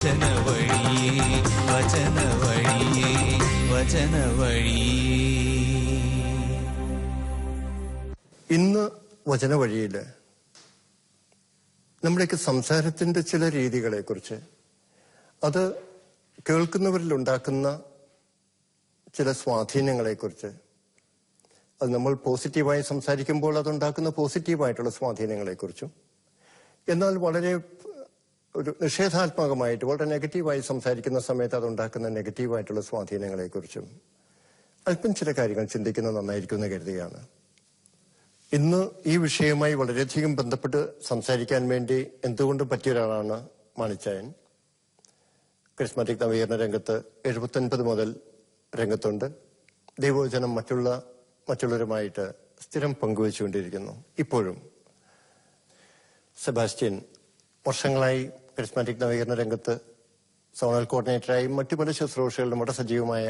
ഇന്ന് വചനവഴിയിൽ നമ്മുടെയൊക്കെ സംസാരത്തിന്റെ ചില രീതികളെ കുറിച്ച്, അത് കേൾക്കുന്നവരിൽ ഉണ്ടാക്കുന്ന ചില സ്വാധീനങ്ങളെ കുറിച്ച്, അത് നമ്മൾ പോസിറ്റീവായി സംസാരിക്കുമ്പോൾ അതുണ്ടാക്കുന്ന പോസിറ്റീവായിട്ടുള്ള സ്വാധീനങ്ങളെ കുറിച്ചും, എന്നാൽ വളരെ ഒരു നിഷേധാത്മകമായിട്ട് വളരെ നെഗറ്റീവായി സംസാരിക്കുന്ന സമയത്ത് അതുണ്ടാക്കുന്ന നെഗറ്റീവായിട്ടുള്ള സ്വാധീനങ്ങളെ കുറിച്ചും അല്പം ചില കാര്യങ്ങൾ ചിന്തിക്കുന്നത് നന്നായിരിക്കും എന്ന് കരുതുകയാണ്. ഇന്ന് ഈ വിഷയവുമായി വളരെയധികം ബന്ധപ്പെട്ട് സംസാരിക്കാൻ വേണ്ടി എന്തുകൊണ്ടും പറ്റിയ ഒരാളാണ് മാണിച്ചായൻ. കരിസ്മാറ്റിക് നവീകരണ രംഗത്ത് 79 മുതൽ രംഗത്തുണ്ട്. ദൈവവചനം മറ്റുള്ളവരുമായിട്ട് സ്ഥിരം പങ്കുവച്ചുകൊണ്ടിരിക്കുന്നു. ഇപ്പോഴും സെബാസ്റ്റ്യൻ വർഷങ്ങളായി കരിസ്മാറ്റിക് നവീകരണ രംഗത്ത് സോണൽ കോർഡിനേറ്ററായി മറ്റു പല ശുശ്രൂഷകളിലും വളരെ സജീവമായ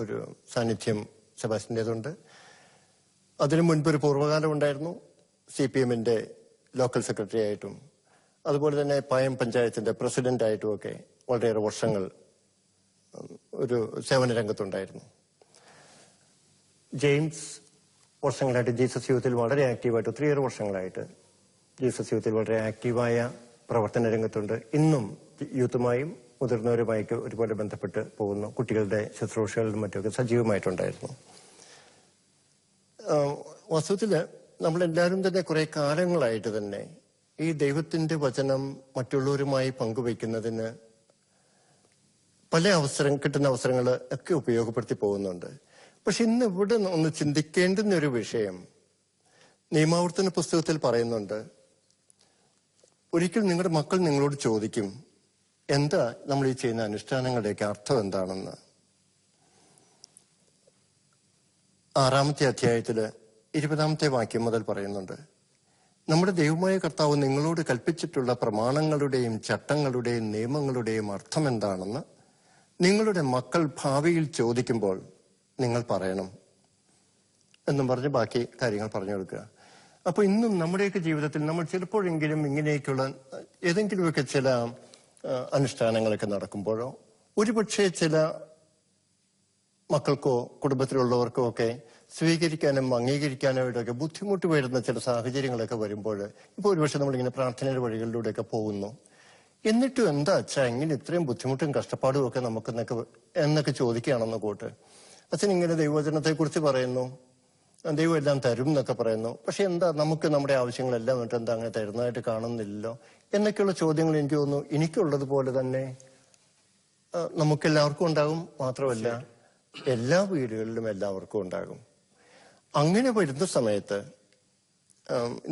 ഒരു സാന്നിധ്യം സെബാസ്റ്റ്യൻ്റെതുണ്ട്. അതിനു മുൻപ് ഒരു പൂർവ്വകാലം ഉണ്ടായിരുന്നു. CPMന്റെ ലോക്കൽ സെക്രട്ടറി ആയിട്ടും അതുപോലെ തന്നെ പായം പഞ്ചായത്തിന്റെ പ്രസിഡന്റായിട്ടും ഒക്കെ വളരെയേറെ വർഷങ്ങൾ ഒരു സേവന രംഗത്തുണ്ടായിരുന്നു. ജെയിംസ് വർഷങ്ങളായിട്ട് ജീസസ് യൂത്തിൽ വളരെ ആക്റ്റീവായിട്ട്, 3 വർഷങ്ങളായിട്ട് ജീസസ് യൂത്തിൽ വളരെ ആക്റ്റീവായ പ്രവർത്തന രംഗത്തുണ്ട്. ഇന്നും യൂത്തുമായും മുതിർന്നവരുമായിട്ട് ഒരുപോലെ ബന്ധപ്പെട്ട് പോകുന്നു. കുട്ടികളുടെ ശുശ്രൂഷകളിലും മറ്റുമൊക്കെ സജീവമായിട്ടുണ്ടായിരുന്നു. വാസ്തവത്തില് നമ്മളെല്ലാവരും തന്നെ കുറെ കാലങ്ങളായിട്ട് തന്നെ ഈ ദൈവത്തിന്റെ വചനം മറ്റുള്ളവരുമായി പങ്കുവയ്ക്കുന്നതിന് പല കിട്ടുന്ന അവസരങ്ങൾ ഒക്കെ ഉപയോഗപ്പെടുത്തി പോകുന്നുണ്ട്. പക്ഷെ ഇന്ന് ഇവിടെ ഒന്ന് ചിന്തിക്കേണ്ടുന്ന ഒരു വിഷയം, നിയമാവർത്തന പുസ്തകത്തിൽ പറയുന്നുണ്ട്, ഒരിക്കൽ നിങ്ങളുടെ മക്കൾ നിങ്ങളോട് ചോദിക്കും, എന്താ നമ്മൾ ഈ ചെയ്യുന്ന അനുഷ്ഠാനങ്ങളുടെയൊക്കെ അർത്ഥം എന്താണെന്ന്. 6-ാമത്തെ അധ്യായത്തില് 20-ാമത്തെ വാക്യം മുതൽ പറയുന്നുണ്ട്, നമ്മുടെ ദൈവമായ കർത്താവ് നിങ്ങളോട് കൽപ്പിച്ചിട്ടുള്ള പ്രമാണങ്ങളുടെയും ചട്ടങ്ങളുടെയും നിയമങ്ങളുടെയും അർത്ഥം എന്താണെന്ന് നിങ്ങളുടെ മക്കൾ ഭാവിയിൽ ചോദിക്കുമ്പോൾ നിങ്ങൾ പറയണം എന്നും പറഞ്ഞ് ബാക്കി കാര്യങ്ങൾ പറഞ്ഞു കൊടുക്കുക. അപ്പൊ ഇന്നും നമ്മുടെയൊക്കെ ജീവിതത്തിൽ നമ്മൾ ചിലപ്പോഴെങ്കിലും ഇങ്ങനെയൊക്കെയുള്ള ഏതെങ്കിലുമൊക്കെ ചില അനുഷ്ഠാനങ്ങളൊക്കെ നടക്കുമ്പോഴോ ഒരുപക്ഷെ ചില മക്കൾക്കോ കുടുംബത്തിലുള്ളവർക്കോ ഒക്കെ സ്വീകരിക്കാനും അംഗീകരിക്കാനായിട്ടൊക്കെ ബുദ്ധിമുട്ട് വരുന്ന ചില സാഹചര്യങ്ങളൊക്കെ വരുമ്പോൾ ഇപ്പൊ ഒരുപക്ഷെ നമ്മളിങ്ങനെ പ്രാർത്ഥനയുടെ വഴികളിലൂടെയൊക്കെ പോകുന്നു. എന്നിട്ടും എന്താ അച്ഛാ ഇങ്ങനെ ഇത്രയും ബുദ്ധിമുട്ടും കഷ്ടപ്പാടും ഒക്കെ എന്നൊക്കെ ചോദിക്കുകയാണെന്ന് കൂട്ട്. അച്ഛൻ ഇങ്ങനെ ദൈവവചനത്തെ കുറിച്ച് പറയുന്നു, ദൈവം എല്ലാം തരും എന്നൊക്കെ പറയുന്നു, പക്ഷെ എന്താ നമുക്ക് നമ്മുടെ ആവശ്യങ്ങളെല്ലാം എന്താ അങ്ങനെ തരുന്നതായിട്ട് കാണുന്നില്ലല്ലോ എന്നൊക്കെയുള്ള ചോദ്യങ്ങൾ എനിക്ക് തോന്നുന്നു എനിക്കുള്ളതുപോലെ തന്നെ നമുക്കെല്ലാവർക്കും ഉണ്ടാകും. മാത്രമല്ല എല്ലാ വീടുകളിലും എല്ലാവർക്കും ഉണ്ടാകും. അങ്ങനെ വരുന്ന സമയത്ത്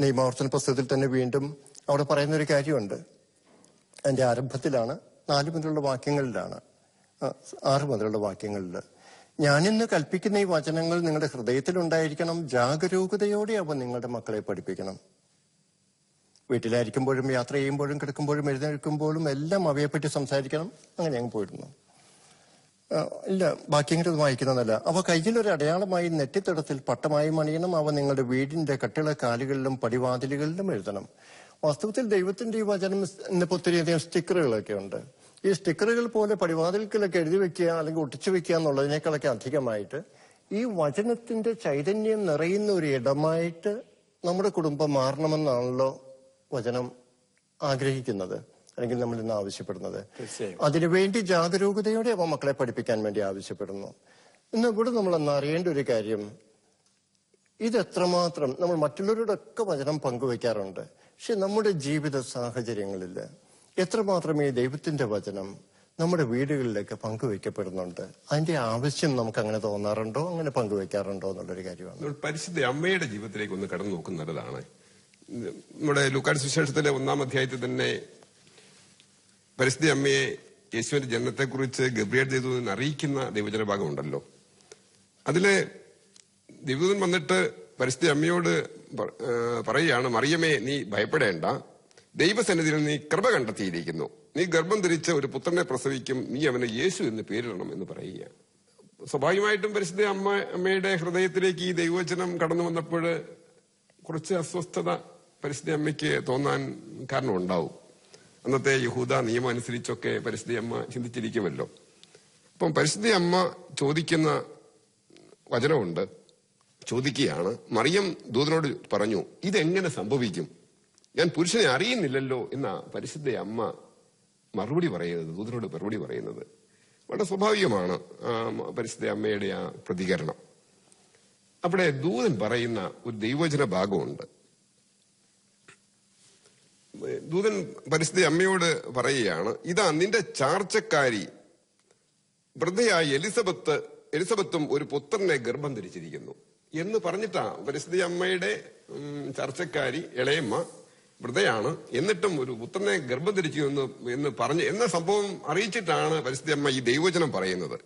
നിയമാവർത്തന പുസ്തകത്തിൽ തന്നെ വീണ്ടും അവിടെ പറയുന്ന ഒരു കാര്യമുണ്ട്. അതിന്റെ ആരംഭത്തിലാണ് 4 മുതലുള്ള വാക്യങ്ങളിലാണ്, 6 മുതലുള്ള വാക്യങ്ങളിൽ, ഞാനിന്ന് കൽപ്പിക്കുന്ന ഈ വചനങ്ങൾ നിങ്ങളുടെ ഹൃദയത്തിലുണ്ടായിരിക്കണം, ജാഗരൂകതയോടെ അവ നിങ്ങളുടെ മക്കളെ പഠിപ്പിക്കണം. വീട്ടിലായിരിക്കുമ്പോഴും യാത്ര ചെയ്യുമ്പോഴും കിടക്കുമ്പോഴും എഴുന്നേൽക്കുമ്പോഴും എല്ലാം അവയെപ്പറ്റി സംസാരിക്കണം. അങ്ങനെ അങ്ങ് പോയിരുന്നു. ഇല്ല, ബാക്കിയെങ്കിലും ഇത് വായിക്കുന്നതല്ല. അവ കയ്യിലൊരു അടയാളമായി നെറ്റിത്തടത്തിൽ പട്ടമായി മണിയണം. അവ നിങ്ങളുടെ വീടിന്റെ കട്ടിള കാലുകളിലും പടിവാതിലുകളിലും എഴുതണം. വാസ്തവത്തിൽ ദൈവത്തിന്റെ ഈ വചനം ഇന്നിപ്പോ ഒത്തിരിയധികം സ്റ്റിക്കറുകളൊക്കെ ഉണ്ട്. ഈ സ്റ്റിക്കറുകൾ പോലെ പടിവാതിൽക്കലൊക്കെ എഴുതി വെക്കുക അല്ലെങ്കിൽ ഒട്ടിച്ചു വെക്കുക എന്നുള്ളതിനേക്കാളൊക്കെ അധികമായിട്ട് ഈ വചനത്തിന്റെ ചൈതന്യം നിറയുന്ന ഒരു ഇടമായിട്ട് നമ്മുടെ കുടുംബം മാറണമെന്നാണല്ലോ വചനം ആഗ്രഹിക്കുന്നത്, അല്ലെങ്കിൽ നമ്മൾ ഇന്ന് ആവശ്യപ്പെടുന്നത്. അതിനുവേണ്ടി ജാഗരൂകതയോടെ അവ മക്കളെ പഠിപ്പിക്കാൻ വേണ്ടി ആവശ്യപ്പെടുന്നു. ഇന്ന് ഇവിടെ നമ്മളൊന്ന് അറിയേണ്ട ഒരു കാര്യം, ഇതെത്രമാത്രം നമ്മൾ മറ്റുള്ളവരോടൊക്കെ വചനം പങ്കുവെക്കാറുണ്ട്, പക്ഷെ നമ്മുടെ ജീവിത സാഹചര്യങ്ങളിൽ എത്രമാത്രം ഈ ദൈവത്തിന്റെ വചനം നമ്മുടെ വീടുകളിലേക്ക് പങ്കുവെക്കപ്പെടുന്നുണ്ട്, അതിന്റെ ആവശ്യം നമുക്ക് അങ്ങനെ തോന്നാറുണ്ടോ, അങ്ങനെ പങ്കുവെക്കാറുണ്ടോ എന്നുള്ളൊരു കാര്യമാണ്. പരിശുദ്ധ അമ്മയുടെ ജീവിതത്തിലേക്ക് ഒന്ന് കടന്നു നോക്കുന്നതാണ്. നമ്മുടെ ലൂക്കായുടെ സുവിശേഷത്തിലെ 1-ാം അധ്യായത്തിൽ തന്നെ പരിശുദ്ധ അമ്മയെ യേശുവിന്റെ ജനനത്തെക്കുറിച്ച് ഗബ്രിയേൽ ദൈവദൂതൻ അറിയിക്കുന്ന ദൈവജന ഭാഗം ഉണ്ടല്ലോ. അതില് ദൈവദൂതൻ വന്നിട്ട് പരിശുദ്ധ അമ്മയോട് പറയുകയാണ്, മറിയമേ നീ ഭയപ്പെടേണ്ട, ദൈവസന്നിധിയിൽ നീ കൃപ കണ്ടെത്തിയിരിക്കുന്നു, നീ ഗർഭം ധരിച്ച ഒരു പുത്രനെ പ്രസവിക്കും, നീ അവന് യേശു എന്ന് പേരിടണം എന്ന് പറയുക. സ്വാഭാവികമായിട്ടും പരിശുദ്ധ അമ്മയുടെ ഹൃദയത്തിലേക്ക് ഈ ദൈവവചനം കടന്നു വന്നപ്പോൾ കുറച്ച് അസ്വസ്ഥത പരിശുദ്ധ അമ്മയ്ക്ക് തോന്നാൻ കാരണം ഉണ്ടാവും. അന്നത്തെ യഹൂദ നിയമം അനുസരിച്ചൊക്കെ പരിശുദ്ധ അമ്മ ചിന്തിച്ചിരിക്കുമല്ലോ. അപ്പം പരിശുദ്ധ അമ്മ ചോദിക്കുന്ന വചനമുണ്ട്, ചോദിക്കുകയാണ്, മറിയം ദൂതനോട് പറഞ്ഞു, ഇതെങ്ങനെ സംഭവിക്കും, ഞാൻ പുരുഷനെ അറിയുന്നില്ലല്ലോ എന്ന പരിശുദ്ധ അമ്മ മറുപടി പറയുന്നത്, ദൂതനോട് മറുപടി പറയുന്നത്. വളരെ സ്വാഭാവികമാണ് പരിശുദ്ധ അമ്മയുടെ ആ പ്രതികരണം. അവിടെ ദൂതൻ പറയുന്ന ഒരു ദൈവവചന ഭാഗമുണ്ട്. ദൂതൻ പരിശുദ്ധ അമ്മയോട് പറയുകയാണ്, ഇതാ നിന്റെ ചാർച്ചക്കാരി വൃദ്ധയായ എലിസബത്തും ഒരു പുത്രനെ ഗർഭം ധരിച്ചിരിക്കുന്നു എന്ന് പറഞ്ഞിട്ടാ പരിശുദ്ധ അമ്മയുടെ ചർച്ചക്കാരി ഇളയമ്മ വൃദ്ധയാണ്, എന്നിട്ടും ഒരു പുത്രനെ ഗർഭം ധരിച്ചു എന്ന് പറഞ്ഞ് എന്ന സംഭവം അറിയിച്ചിട്ടാണ് പരിശുദ്ധ അമ്മ ഈ ദൈവവചനം പറയുന്നത്.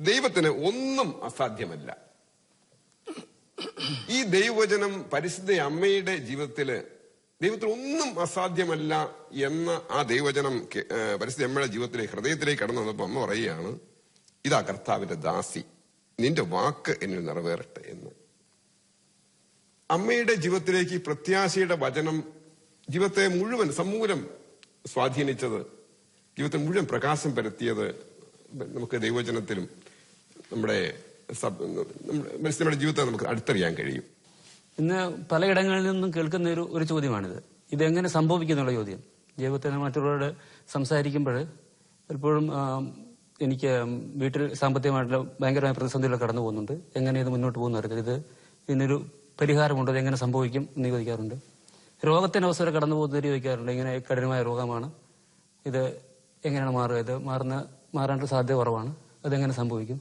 ദൈവത്തിന് ഒന്നും അസാധ്യമല്ല. ഈ ദൈവവചനം പരിശുദ്ധ അമ്മയുടെ ജീവിതത്തില് ദൈവത്തിന് ഒന്നും അസാധ്യമല്ല എന്ന ആ ദൈവവചനം പരിശുദ്ധ അമ്മയുടെ ജീവിതത്തിലേക്ക് ഹൃദയത്തിലേക്ക് കടന്നു വന്നപ്പോ അമ്മ പറയുകയാണ്, ഇതാ കർത്താവിന്റെ ദാസി, നിന്റെ വാക്ക് എന്നിൽ നിറവേറട്ടെ എന്ന്. അമ്മയുടെ ജീവിതത്തിലേക്ക് പ്രത്യാശയുടെ വചനം ജീവിതത്തെ മുഴുവൻ സമൂലം സ്വാധീനിച്ചത്, ജീവിതത്തെ മുഴുവൻ പ്രകാശം പരത്തിയത് നമുക്ക് ദൈവവചനത്തിലും നമ്മുടെ ജീവിതത്തെ നമുക്ക് അടുത്തറിയാൻ കഴിയും. ഇന്ന് പലയിടങ്ങളിൽ നിന്നും കേൾക്കുന്ന ഒരു ചോദ്യമാണിത്. ഇതെങ്ങനെ സംഭവിക്കുന്നുള്ള ചോദ്യം. ജീവിതത്തിൽ മറ്റുള്ളവരോട് സംസാരിക്കുമ്പോൾ പലപ്പോഴും എനിക്ക് വീട്ടിൽ സാമ്പത്തികമായിട്ടുള്ള ഭയങ്കരമായ പ്രതിസന്ധികൾ കടന്നു പോകുന്നുണ്ട്, എങ്ങനെ ഇത് മുന്നോട്ട് പോകുന്ന അറിയില്ല, ഇതിനൊരു പരിഹാരമുണ്ടോ, ഇതെങ്ങനെ സംഭവിക്കും എന്ന് ചോദിക്കാറുണ്ട്. രോഗത്തിന് അവസരം കടന്നു പോകുന്നവർ ചോദിക്കാറുണ്ട്, ഇങ്ങനെ കഠിനമായ രോഗമാണ്, ഇത് എങ്ങനെയാണ് മാറുക, ഇത് മാറാനുള്ള സാധ്യത കുറവാണ്, അതെങ്ങനെ സംഭവിക്കും.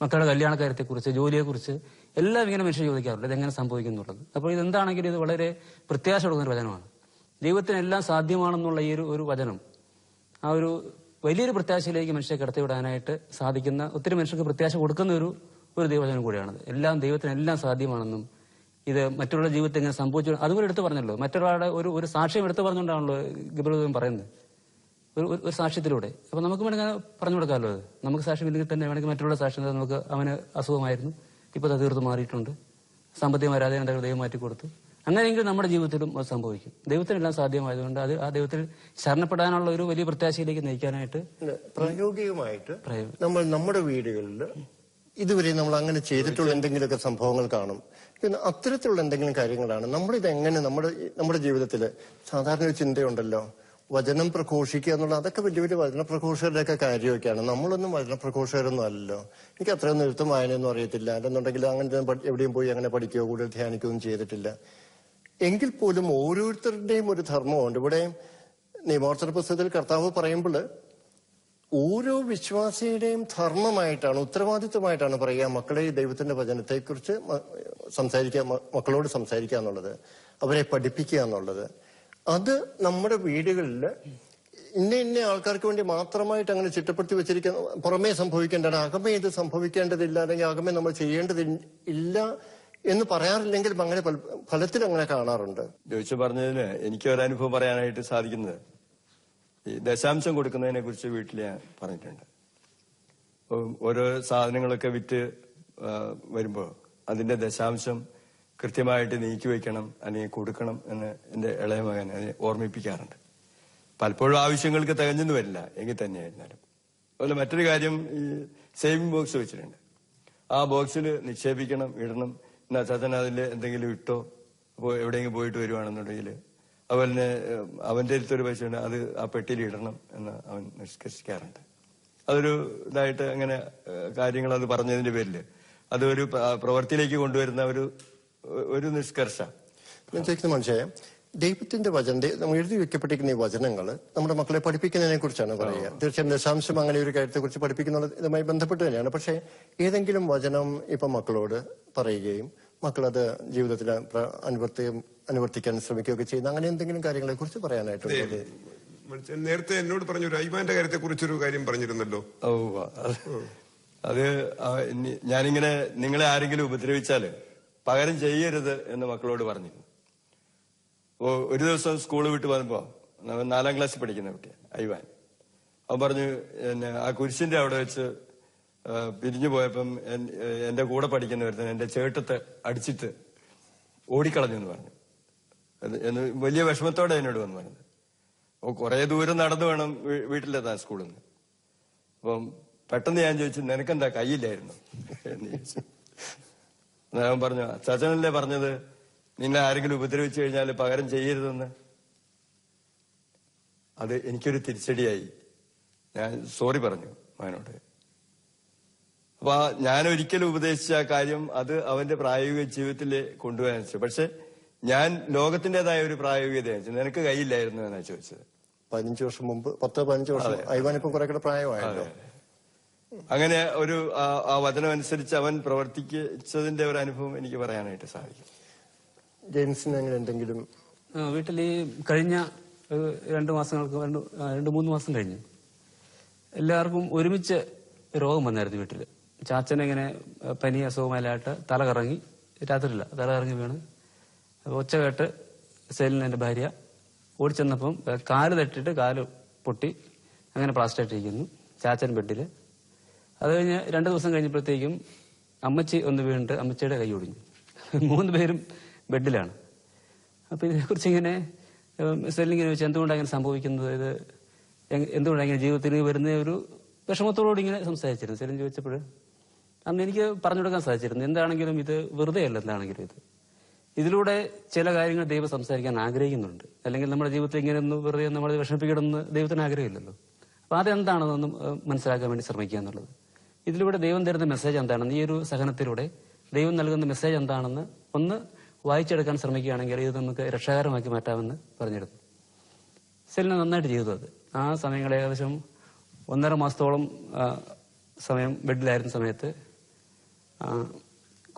മക്കളുടെ കല്യാണക്കാര്യത്തെക്കുറിച്ച്, ജോലിയെക്കുറിച്ച് എല്ലാം ഇങ്ങനെ മനുഷ്യർ ചോദിക്കാറുണ്ട്, ഇതെങ്ങനെ സംഭവിക്കും എന്നുള്ളത്. അപ്പോൾ ഇതെന്താണെങ്കിലും ഇത് വളരെ പ്രത്യാശ കൊടുക്കുന്ന ഒരു വചനമാണ്. ദൈവത്തിന് എല്ലാം സാധ്യമാണെന്നുള്ള ഈ ഒരു വചനം ആ ഒരു വലിയൊരു പ്രത്യാശയിലേക്ക് മനുഷ്യരെ കടത്തിവിടാനായിട്ട് സാധിക്കുന്ന, ഒത്തിരി മനുഷ്യർക്ക് പ്രത്യാശ കൊടുക്കുന്ന ഒരു ദൈവവചനം കൂടിയാണത്. ദൈവത്തിന് എല്ലാം സാധ്യമാണെന്നും ഇത് മറ്റുള്ള ജീവിതത്തിൽ എങ്ങനെ സംഭവിച്ചു അതുപോലെ എടുത്തു പറഞ്ഞല്ലോ. മറ്റൊരാളുടെ ഒരു സാക്ഷ്യം എടുത്തു പറഞ്ഞുകൊണ്ടാണല്ലോ ഗബ്രിയേൽ പറയുന്നത്, ഒരു സാക്ഷ്യത്തിലൂടെ. അപ്പൊ നമുക്ക് വേണമെങ്കിൽ പറഞ്ഞു കൊടുക്കാമല്ലോ. അത് നമുക്ക് സാക്ഷ്യമില്ലെങ്കിൽ തന്നെ വേണമെങ്കിൽ മറ്റുള്ള സാക്ഷ്യം നമുക്ക് അവന് അസുഖമായിരുന്നു, ഇപ്പൊ അത് തീർത്ത് മാറിയിട്ടുണ്ട്, സാമ്പത്തികമായ രാജാവിന്റെ ദൈവം മാറ്റി കൊടുത്തു. അങ്ങനെയെങ്കിൽ നമ്മുടെ ജീവിതത്തിലും അത് സംഭവിക്കും. ദൈവത്തിനെല്ലാം സാധ്യമായതുകൊണ്ട് അത് ആ ദൈവത്തിൽ ശരണപ്പെടാനുള്ള ഒരു വലിയ പ്രത്യാശയിലേക്ക് നയിക്കാനായിട്ട് പ്രായോഗികമായിട്ട് നമ്മൾ നമ്മുടെ വീടുകളിൽ ഇതുവരെ നമ്മൾ അങ്ങനെ ചെയ്തിട്ടുള്ള എന്തെങ്കിലുമൊക്കെ സംഭവങ്ങൾ കാണും. പിന്നെ അത്തരത്തിലുള്ള എന്തെങ്കിലും കാര്യങ്ങളാണ് നമ്മളിത് എങ്ങനെ നമ്മുടെ ജീവിതത്തിൽ സാധാരണ ഒരു ചിന്തയുണ്ടല്ലോ, വചനം പ്രഘോഷിക്കുക എന്നുള്ള, അതൊക്കെ വലിയ വലിയ വചന പ്രഘോഷകരുടെയൊക്കെ കാര്യമൊക്കെയാണ്. നമ്മളൊന്നും വചന പ്രഘോഷകരൊന്നും അല്ലല്ലോ. എനിക്ക് അത്രയൊന്നും എഴുത്തും വായനയൊന്നും അറിയത്തില്ല, അല്ലെന്നുണ്ടെങ്കിൽ അങ്ങനെ എവിടെയും പോയി അങ്ങനെ പഠിക്കുകയോ കൂടുതൽ ധ്യാനിക്കുകയൊന്നും ചെയ്തിട്ടില്ല. എങ്കിൽ പോലും ഓരോരുത്തരുടെയും ഒരു ധർമ്മമുണ്ട്. ഇവിടെ നിയമോത്സവ പുസ്തകത്തിൽ കർത്താവ് പറയുമ്പോൾ ഓരോ വിശ്വാസിയുടെയും ധർമ്മമായിട്ടാണ്, ഉത്തരവാദിത്വമായിട്ടാണ് പറയുക, മക്കളെ ഈ ദൈവത്തിന്റെ വചനത്തെക്കുറിച്ച് സംസാരിക്കുക, മക്കളോട് സംസാരിക്കുക എന്നുള്ളത്, അവരെ പഠിപ്പിക്കുക എന്നുള്ളത്. അത് നമ്മുടെ വീടുകളിൽ ഇന്ന ആൾക്കാർക്ക് വേണ്ടി മാത്രമായിട്ട് അങ്ങനെ ചിട്ടപ്പെടുത്തി വെച്ചിരിക്കുന്ന, പുറമേ സംഭവിക്കേണ്ടതാണ്, അകമേ ഇത് സംഭവിക്കേണ്ടതില്ല, അല്ലെങ്കിൽ അകമേ നമ്മൾ ചെയ്യേണ്ടതില്ല എന്ന് പറയാറില്ലെങ്കിലും അങ്ങനെ ഫലത്തിൽ അങ്ങനെ കാണാറുണ്ട്. ജോയിച്ച് പറഞ്ഞതിന് എനിക്ക് ഒരനുഭവം പറയാനായിട്ട് സാധിക്കുന്നത്, ഈ ദശാംശം കൊടുക്കുന്നതിനെ കുറിച്ച് വീട്ടിൽ ഞാൻ പറഞ്ഞിട്ടുണ്ട്. ഓരോ സാധനങ്ങളൊക്കെ വിറ്റ് വരുമ്പോൾ അതിന്റെ ദശാംശം കൃത്യമായിട്ട് നീക്കി വയ്ക്കണം അല്ലെങ്കിൽ കൊടുക്കണം എന്ന് എന്റെ ഇളയ മകൻ അതിനെ ഓർമ്മിപ്പിക്കാറുണ്ട്. പലപ്പോഴും ആവശ്യങ്ങൾക്ക് തികഞ്ഞെന്ന് വരില്ല, എങ്കിൽ തന്നെയായിരുന്നാലും. അതുപോലെ മറ്റൊരു കാര്യം, ഈ സേവിംഗ് ബോക്സ് വെച്ചിട്ടുണ്ട്. ആ ബോക്സിൽ നിക്ഷേപിക്കണം, ഇടണം. എന്നാ ചാച്ചൻ അതിൽ എന്തെങ്കിലും ഇട്ടോ, അപ്പോൾ എവിടെയെങ്കിലും പോയിട്ട് വരുവാണെന്നുണ്ടെങ്കിൽ അതുപോലെ തന്നെ അവന്റെ അടുത്തൊരു പൈസ ഉണ്ട്, അത് ആ പെട്ടിയിൽ ഇടണം എന്ന് അവൻ നിഷ്കർഷിക്കാറുണ്ട്. അതൊരു ഇതായിട്ട് അങ്ങനെ കാര്യങ്ങൾ അത് പറഞ്ഞതിന്റെ പേരില് അതൊരു പ്രവൃത്തിയിലേക്ക് കൊണ്ടുവരുന്ന ഒരു നിഷ്കർഷ. ഞാൻ ചോദിക്കുന്ന മനുഷ്യ, ദൈവത്തിന്റെ വചനം എഴുതി വെക്കപ്പെട്ടിരിക്കുന്ന ഈ വചനങ്ങൾ നമ്മുടെ മക്കളെ പഠിപ്പിക്കുന്നതിനെ കുറിച്ചാണ് പറയുക. തീർച്ചയായും ദശാംശം അങ്ങനെ ഒരു കാര്യത്തെ കുറിച്ച് പഠിപ്പിക്കുന്നത് ഇതുമായി ബന്ധപ്പെട്ട് തന്നെയാണ്. പക്ഷെ ഏതെങ്കിലും വചനം ഇപ്പൊ മക്കളോട് പറയുകയും മക്കളത് ജീവിതത്തിൽ അനുവർത്തിക്കാൻ ശ്രമിക്കുകയൊക്കെ ചെയ്യുന്ന അങ്ങനെ എന്തെങ്കിലും കാര്യങ്ങളെ കുറിച്ച് പറയാനായിട്ടുണ്ട്. നേരത്തെ എന്നോട് പറഞ്ഞൊരു ഐവാന്റെ കാര്യത്തെ കുറിച്ചൊരു കാര്യം പറഞ്ഞിരുന്നല്ലോ. അത് ഞാനിങ്ങനെ നിങ്ങളെ ആരെങ്കിലും ഉപദ്രവിച്ചാല് പകരം ചെയ്യരുത് എന്ന് മക്കളോട് പറഞ്ഞിരുന്നു. ഒരു ദിവസം സ്കൂൾ വിട്ട് വന്നപ്പോ 4ാം ക്ലാസ്സിൽ പഠിക്കുന്ന കുട്ടിയാണ് ഐവാൻ. അവൻ പറഞ്ഞു, ആ കുരിശിന്റെ അവിടെ വെച്ച് പിരിഞ്ഞു പോയപ്പം എന്റെ കൂടെ പഠിക്കുന്നവരുത്തൻ എന്റെ ചേട്ടത്തെ അടിച്ചിട്ട് ഓടിക്കളഞ്ഞു എന്ന് പറഞ്ഞു. വലിയ വിഷമത്തോടെ എന്നോട് വന്ന് പറഞ്ഞത്. അപ്പോൾ കുറെ ദൂരം നടന്നു വേണം വീട്ടിലെത്താൻ സ്കൂളിൽ നിന്ന്. അപ്പം പെട്ടെന്ന് ഞാൻ ചോദിച്ചു, നിനക്കെന്താ കയ്യില്ലായിരുന്നു എന്ന് ചോദിച്ചു. ഞാൻ പറഞ്ഞു, ചാച്ചനല്ലേ പറഞ്ഞത് നിന്നെ ആരെങ്കിലും ഉപദ്രവിച്ചു കഴിഞ്ഞാൽ പകരം ചെയ്യരുതെന്ന്. അത് എനിക്കൊരു തിരിച്ചടിയായി. ഞാൻ സോറി പറഞ്ഞു അവനോട്. അപ്പൊ ഞാൻ ഒരിക്കലും ഉപദേശിച്ച ആ കാര്യം അത് അവന്റെ പ്രായോഗിക ജീവിതത്തിൽ കൊണ്ടുപോകാൻ വെച്ചു. പക്ഷെ ഞാൻ ലോകത്തിന്റേതായ ഒരു പ്രായോഗികത വെച്ചു. നിനക്ക് കയ്യില്ലായിരുന്നു എന്നാ ചോദിച്ചത്. 15 വർഷം മുമ്പ്, 10-15 വർഷം. ഐവാനിപ്പം കുറെ കൂടെ പ്രായമായല്ലോ. അങ്ങനെ ഒരു ആ വചനം അനുസരിച്ച് അവൻ പ്രവർത്തിച്ചതിന്റെ ഒരു അനുഭവം എനിക്ക് പറയാനായിട്ട് സാധിക്കും. ജെയിംസിന് അങ്ങനെ എന്തെങ്കിലും? വീട്ടിൽ ഈ കഴിഞ്ഞ 2 മാസങ്ങൾക്ക് 2-3 മാസം കഴിഞ്ഞു എല്ലാവർക്കും ഒരുമിച്ച് രോഗം വന്നായിരുന്നു വീട്ടില്. ചാച്ചനിങ്ങനെ പനി അസുഖമായിട്ട് തല കറങ്ങി, രാത്രിയില്ല തല കറങ്ങി വീണ്. ഒച്ച കേട്ട് സെലിന് എന്റെ ഭാര്യ ഓടിച്ചെന്നപ്പം കാല് തട്ടിയിട്ട് കാല് പൊട്ടി, അങ്ങനെ പ്ലാസ്റ്ററായിട്ടിരിക്കുന്നു. ചാച്ചൻ ബെഡില്. അത് കഴിഞ്ഞ് 2 ദിവസം കഴിഞ്ഞപ്പോഴത്തേക്കും അമ്മച്ചി ഒന്ന് വീണിട്ട് അമ്മച്ചിയുടെ കൈ ഒടിഞ്ഞു. 3 പേരും ബെഡിലാണ്. അപ്പൊ ഇതിനെക്കുറിച്ച് ഇങ്ങനെ സെല്ലിങ്ങനെ ചോദിച്ചാൽ എന്തുകൊണ്ടാണ് ഇങ്ങനെ സംഭവിക്കുന്നത്, ഇത് എന്തുകൊണ്ടാണ് ഇങ്ങനെ ജീവിതത്തിൽ വരുന്ന ഒരു വിഷമത്തോടുകൂടി ഇങ്ങനെ സംസാരിച്ചിരുന്നു. സെലിൻ ചോദിച്ചപ്പോൾ അന്ന് എനിക്ക് പറഞ്ഞു കൊടുക്കാൻ സാധിച്ചിരുന്നു, എന്താണെങ്കിലും ഇത് വെറുതെ അല്ല. എന്താണെങ്കിലും ഇതിലൂടെ ചില കാര്യങ്ങൾ ദൈവം സംസാരിക്കാൻ ആഗ്രഹിക്കുന്നുണ്ട്. അല്ലെങ്കിൽ നമ്മുടെ ജീവിതത്തിൽ ഇങ്ങനെ ഒന്ന് വെറുതെ നമ്മളെ വിഷമിപ്പിക്കണമെന്ന് ദൈവത്തിന് ആഗ്രഹമില്ലല്ലോ. അപ്പൊ അതെന്താണെന്നൊന്ന് മനസ്സിലാക്കാൻ വേണ്ടി ശ്രമിക്കുക എന്നുള്ളത്. ഇതിലൂടെ ദൈവം തരുന്ന മെസ്സേജ് എന്താണെന്ന്, ഈ ഒരു സഹനത്തിലൂടെ ദൈവം നൽകുന്ന മെസ്സേജ് എന്താണെന്ന് ഒന്ന് വായിച്ചെടുക്കാൻ ശ്രമിക്കുകയാണെങ്കിൽ ഇത് നമുക്ക് രക്ഷാകരമാക്കി മാറ്റാമെന്ന് പറഞ്ഞിരുന്നു. സെലിന് നന്നായിട്ട് ചെയ്തു അത്. ആ സമയങ്ങൾ ഏകദേശം 1.5 മാസത്തോളം സമയം ബെഡിലായിരുന്ന സമയത്ത്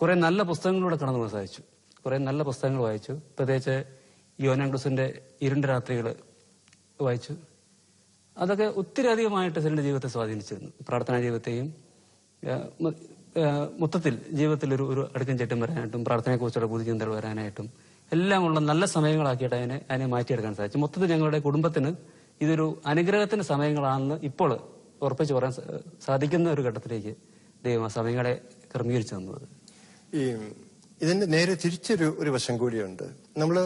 കുറെ നല്ല പുസ്തകങ്ങളിലൂടെ കടന്നു പോകാൻ സാധിച്ചു. കുറെ നല്ല പുസ്തകങ്ങൾ വായിച്ചു. പ്രത്യേകിച്ച് യോഹന്നാൻ ക്രൂസിന്റെ ഇരുണ്ട രാത്രികൾ വായിച്ചു. അതൊക്കെ ഒത്തിരി അധികമായിട്ട് സെലിന്റെ ജീവിതത്തെ സ്വാധീനിച്ചിരുന്നു. പ്രാർത്ഥനാ ജീവിതത്തെയും മൊത്തത്തിൽ ജീവിതത്തിൽ ഒരു അടുക്കും ചെട്ടും വരാനായിട്ടും പ്രാർത്ഥനയെക്കുറിച്ചുള്ള പുതുചിന്തകൾ വരാനായിട്ടും എല്ലാം ഉള്ള നല്ല സമയങ്ങളാക്കിയിട്ട് അതിനെ മാറ്റിയെടുക്കാൻ സാധിച്ചു. മൊത്തത്തിൽ ഞങ്ങളുടെ കുടുംബത്തിന് ഇതൊരു അനുഗ്രഹത്തിന്റെ സമയങ്ങളാണെന്ന് ഇപ്പോൾ ഉറപ്പിച്ചു പറയാൻ സാധിക്കുന്ന ഒരു ഘട്ടത്തിലേക്ക് ദൈവം ആ സമയങ്ങളെ ക്രമീകരിച്ചു തന്നത്. ഇതിന്റെ നേരെ തിരിച്ചൊരു വശം കൂടിയുണ്ട്. നമ്മള്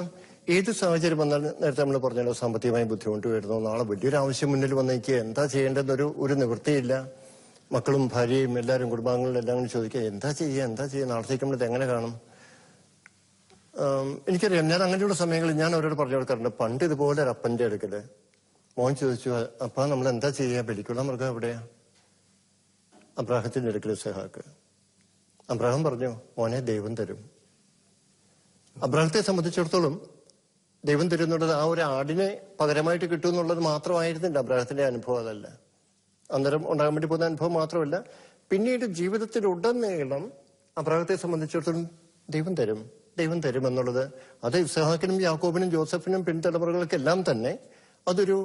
ഏത് സാഹചര്യം വന്നാലും, നേരത്തെ നമ്മൾ പറഞ്ഞല്ലോ, സാമ്പത്തികമായി ബുദ്ധിമുട്ട് വരുന്നു, നാളെ വലിയൊരു ആവശ്യം മുന്നിൽ വന്നേക്ക് എന്താ ചെയ്യേണ്ടതെന്നൊരു നിവൃത്തിയില്ല. മക്കളും ഭാര്യയും എല്ലാവരും കുടുംബാംഗങ്ങളും എല്ലാം കൂടി ചോദിക്കുക, എന്താ ചെയ്യുക, നാളത്തേക്ക് നമ്മളിത് എങ്ങനെ കാണും? എനിക്കറിയാം, ഞാൻ അങ്ങനെയുള്ള സമയങ്ങളിൽ ഞാൻ അവരോട് പറഞ്ഞു കൊടുക്കാറുണ്ട്. പണ്ട് ഇതുപോലെ ഒരു അപ്പന്റെ അടുക്കല് മോൻ ചോദിച്ചു, അപ്പാ നമ്മൾ എന്താ ചെയ്യുക, ബലിക്കുള്ള മൃഗം എവിടെയാ? അബ്രാഹത്തിന്റെ അടുക്കൽ ഇസഹാക്ക്. അബ്രാഹം പറഞ്ഞു, മോനെ ദൈവം തരും. അബ്രാഹത്തെ സംബന്ധിച്ചിടത്തോളം ദൈവം തരുന്നുള്ളത് ആ ഒരു ആടിനെ പകരമായിട്ട് കിട്ടും എന്നുള്ളത് മാത്രമായിരുന്നില്ല അബ്രാഹത്തിന്റെ അനുഭവം. അതല്ല അന്നേരം ഉണ്ടാകാൻ വേണ്ടി പോകുന്ന അനുഭവം മാത്രമല്ല, പിന്നീട് ജീവിതത്തിലുടനീളം അബ്രാഹത്തെ സംബന്ധിച്ചിടത്തോളം ദൈവം തരും എന്നുള്ളത്, അത് ഇസ്ഹാക്കിനും യാക്കോബിനും ജോസഫിനും പിൻതലമുറകൾക്കെല്ലാം തന്നെ അതൊരു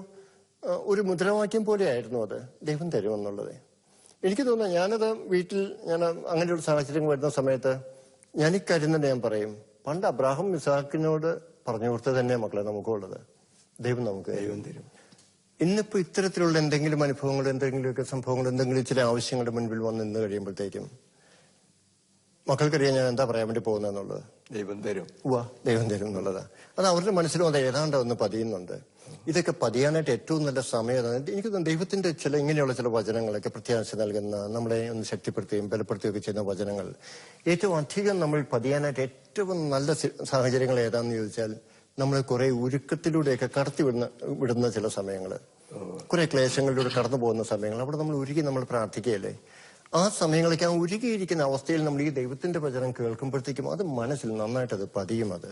മുദ്രാവാക്യം പോലെയായിരുന്നു. അത് ദൈവം തരും എന്നുള്ളത്. എനിക്ക് തോന്നുന്നു, ഞാനത് വീട്ടിൽ അങ്ങനെ ഒരു സാഹചര്യം വരുന്ന സമയത്ത് ഞാൻ ഇക്കാര്യം തന്നെ ഞാൻ പറയും, പണ്ട് അബ്രാഹം ഇസ്ഹാക്കിനോട് പറഞ്ഞു കൊടുത്തത് തന്നെ മക്കളെ നമുക്കുള്ളത്, ദൈവം തരും. ഇന്നിപ്പോ ഇത്തരത്തിലുള്ള എന്തെങ്കിലും അനുഭവങ്ങൾ, എന്തെങ്കിലുമൊക്കെ സംഭവങ്ങൾ, എന്തെങ്കിലും ചില ആവശ്യങ്ങളുടെ മുൻപിൽ വന്ന് നിന്ന് കഴിയുമ്പോഴത്തേക്കും മക്കൾക്കറിയാം ഞാൻ എന്താ പറയാൻ വേണ്ടി പോകുന്നതെന്നുള്ളത്. ദൈവം തരും എന്നുള്ളതാ. അത് അവരുടെ മനസ്സിലും അത് ഏതാണ്ട് ഒന്ന് പതിയുന്നുണ്ട്. ഇതൊക്കെ പതിയാനായിട്ട് ഏറ്റവും നല്ല സമയം എനിക്ക് തോന്നുന്നു ദൈവത്തിന്റെ ഇങ്ങനെയുള്ള ചില വചനങ്ങളൊക്കെ പ്രത്യാശ നൽകുന്ന, നമ്മളെ ഒന്ന് ശക്തിപ്പെടുത്തുകയും ബലപ്പെടുത്തുകയും ഒക്കെ ചെയ്യുന്ന വചനങ്ങൾ ഏറ്റവും അധികം നമ്മൾ പതിയാനായിട്ട് ഏറ്റവും നല്ല സാഹചര്യങ്ങൾ ഏതാണെന്ന് ചോദിച്ചാൽ, നമ്മൾ കുറെ ഉരുക്കത്തിലൂടെയൊക്കെ വിടുന്ന ചില സമയങ്ങൾ, കുറെ ക്ലേശങ്ങളിലൂടെ കടന്നു പോകുന്ന സമയങ്ങൾ, അവിടെ നമ്മൾ ഉരുകി നമ്മൾ പ്രാർത്ഥിക്കുകയല്ലേ. ആ സമയങ്ങളൊക്കെ ആ ഉരുകിയിരിക്കുന്ന അവസ്ഥയിൽ നമ്മൾ ഈ ദൈവത്തിന്റെ വചനം കേൾക്കുമ്പോഴത്തേക്കും അത് മനസ്സിൽ നന്നായിട്ട് അത് പതിയും. അത്